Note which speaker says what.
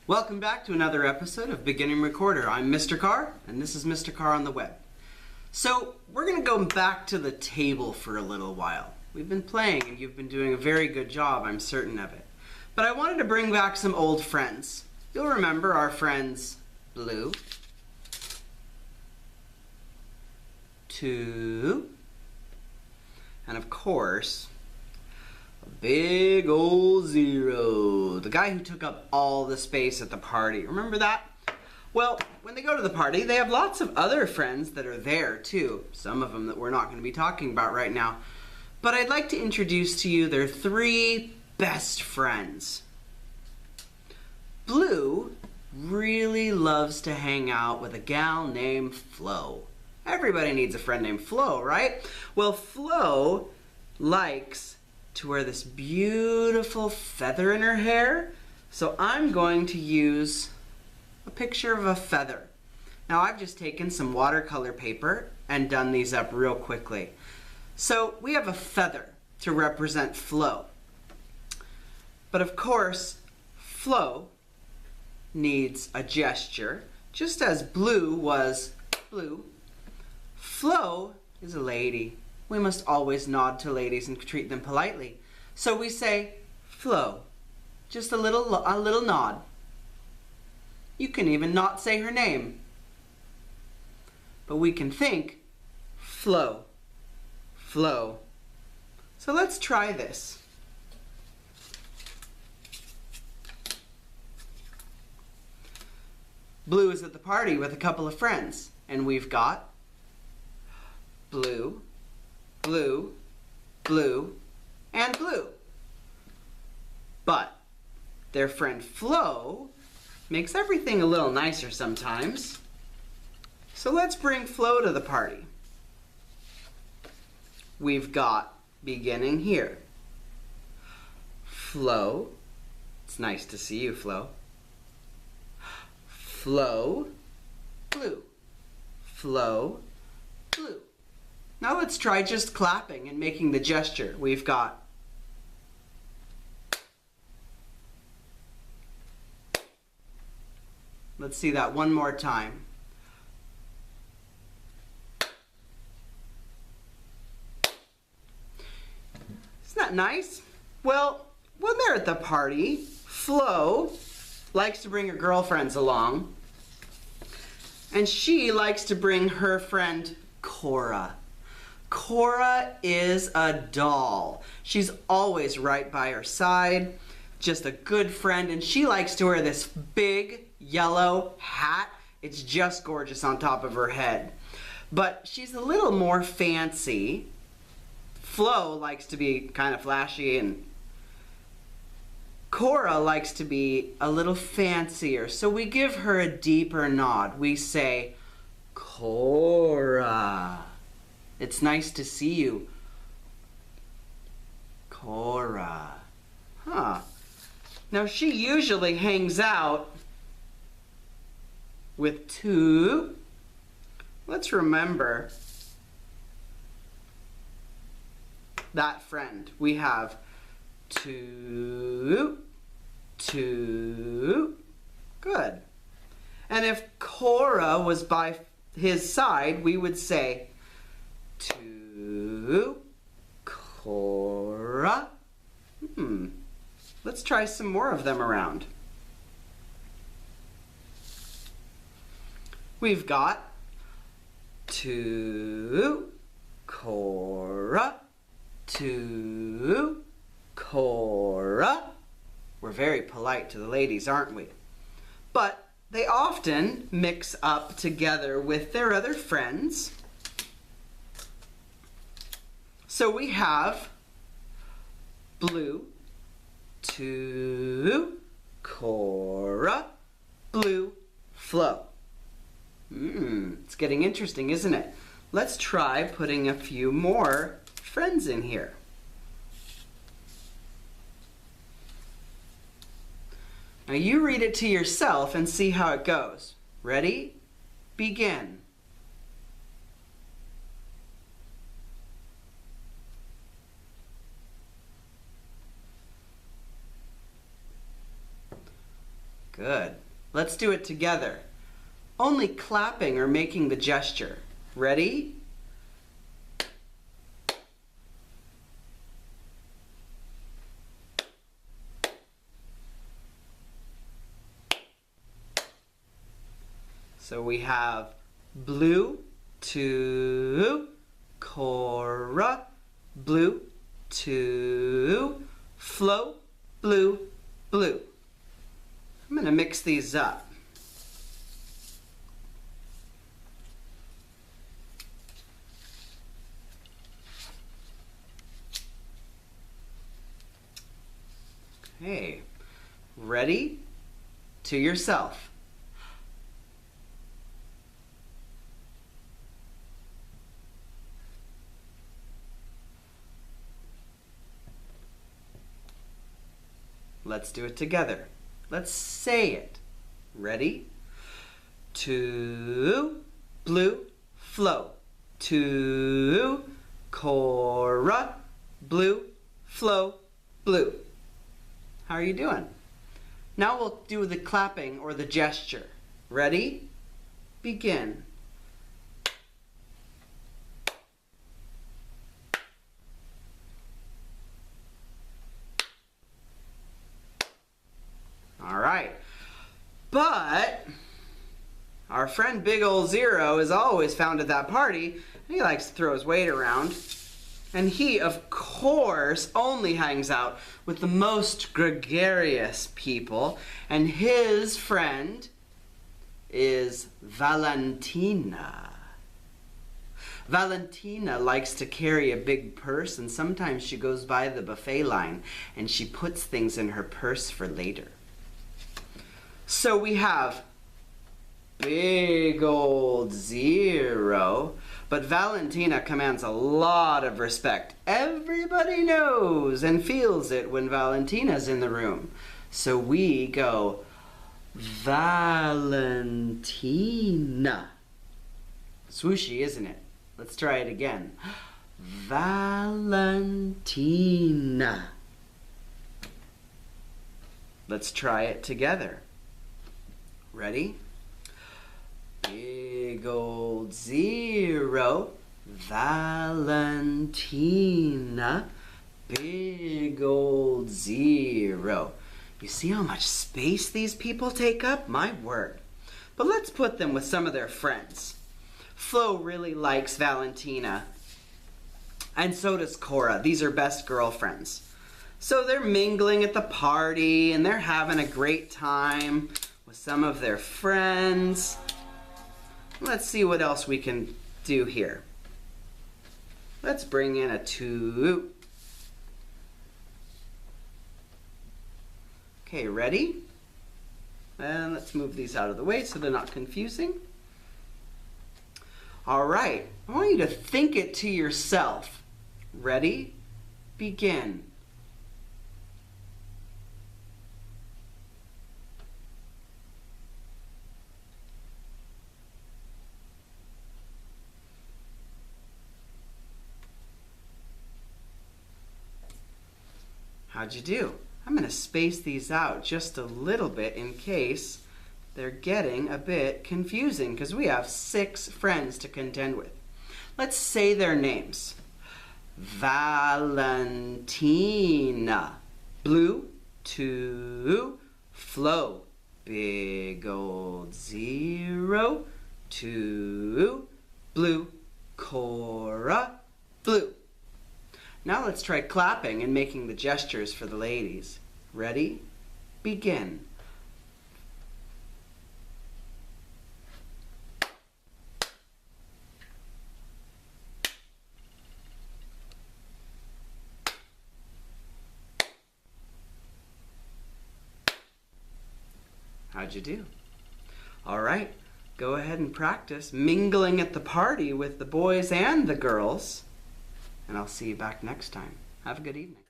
Speaker 1: Welcome back to another episode of Beginning Recorder. I'm Mr. Carr, and this is Mr. Carr on the web. So, we're going to go back to the table for a little while. We've been playing, and you've been doing a very good job, I'm certain of it. But I wanted to bring back some old friends. You'll remember our friends Blue, 2, and of course, a big old 0. The guy who took up all the space at the party. Remember that? Well, when they go to the party, they have lots of other friends that are there too. Some of them that we're not going to be talking about right now. But I'd like to introduce to you their 3 best friends. Blue really loves to hang out with a gal named Flo. Everybody needs a friend named Flo, right? Well, Flo likes to wear this beautiful feather in her hair. So I'm going to use a picture of a feather. Now I've just taken some watercolor paper and done these up real quickly. So we have a feather to represent Flo. But of course, Flo needs a gesture, just as Blue was Blue. Flo is a lady. We must always nod to ladies and treat them politely. So we say, Flo, just a little nod. You can even not say her name. But we can think, Flo, Flo. So let's try this. Blue is at the party with a couple of friends, and we've got Blue, Blue, Blue, and Blue. But their friend Flo makes everything a little nicer sometimes. So let's bring Flo to the party. We've got, beginning here, Flo. It's nice to see you, Flo. Flo, Blue. Flo, Blue. Now let's try just clapping and making the gesture. We've got let's see that one more time. Isn't that nice? Well, when they're at the party, Flo likes to bring her girlfriends along, and she likes to bring her friend Cora. Cora is a doll. She's always right by her side, just a good friend, and she likes to wear this big yellow hat. It's just gorgeous on top of her head. But she's a little more fancy. Flo likes to be kind of flashy, and Cora likes to be a little fancier. So we give her a deeper nod. We say, Cora. It's nice to see you. Cora. Huh. Now she usually hangs out with 2. Let's remember that friend. We have 2, 2. Good. And if Cora was by his side, we would say 2, Cora. Let's try some more of them around. We've got 2, Cora, 2, Cora. We're very polite to the ladies, aren't we? But they often mix up together with their other friends. So we have Blue, 2, Cora, Blue, Flo. It's getting interesting, isn't it? Let's try putting a few more friends in here. Now you read it to yourself and see how it goes. Ready? Begin. Good. Let's do it together. Only clapping or making the gesture. Ready? So we have blue to Cora, blue to Flo, blue, blue. I'm going to mix these up. Okay, ready? To yourself. Let's do it together. Let's say it. Ready? To blue, Flo. To Cora, blue, Flo, blue. How are you doing? Now we'll do the clapping or the gesture. Ready? Begin. All right. But our friend Big Ol' Zero is always found at that party. And he likes to throw his weight around. And he, of course, only hangs out with the most gregarious people. And his friend is Valentina. Valentina likes to carry a big purse, and sometimes she goes by the buffet line and she puts things in her purse for later. So we have Big Ol' Zero, but Valentina commands a lot of respect. Everybody knows and feels it when Valentina's in the room. So we go Valentina. Swooshy, isn't it? Let's try it again. Valentina. Let's try it together. Ready? Big Ol' Zero, Valentina, Big Ol' Zero. You see how much space these people take up? My word. But let's put them with some of their friends. Flo really likes Valentina, and so does Cora. These are best girlfriends. So they're mingling at the party, and they're having a great time with some of their friends. Let's see what else we can do here. Let's bring in a two. Okay, ready? And let's move these out of the way so they're not confusing. All right, I want you to think it to yourself. Ready? Begin. How'd you do? I'm going to space these out just a little bit in case they're getting a bit confusing because we have 6 friends to contend with. Let's say their names. Valentina, blue to Flo, Big Ol' Zero to blue, Cora, blue. Now let's try clapping and making the gestures for the ladies. Ready? Begin. How'd you do? All right, go ahead and practice mingling at the party with the boys and the girls. And I'll see you back next time. Have a good evening.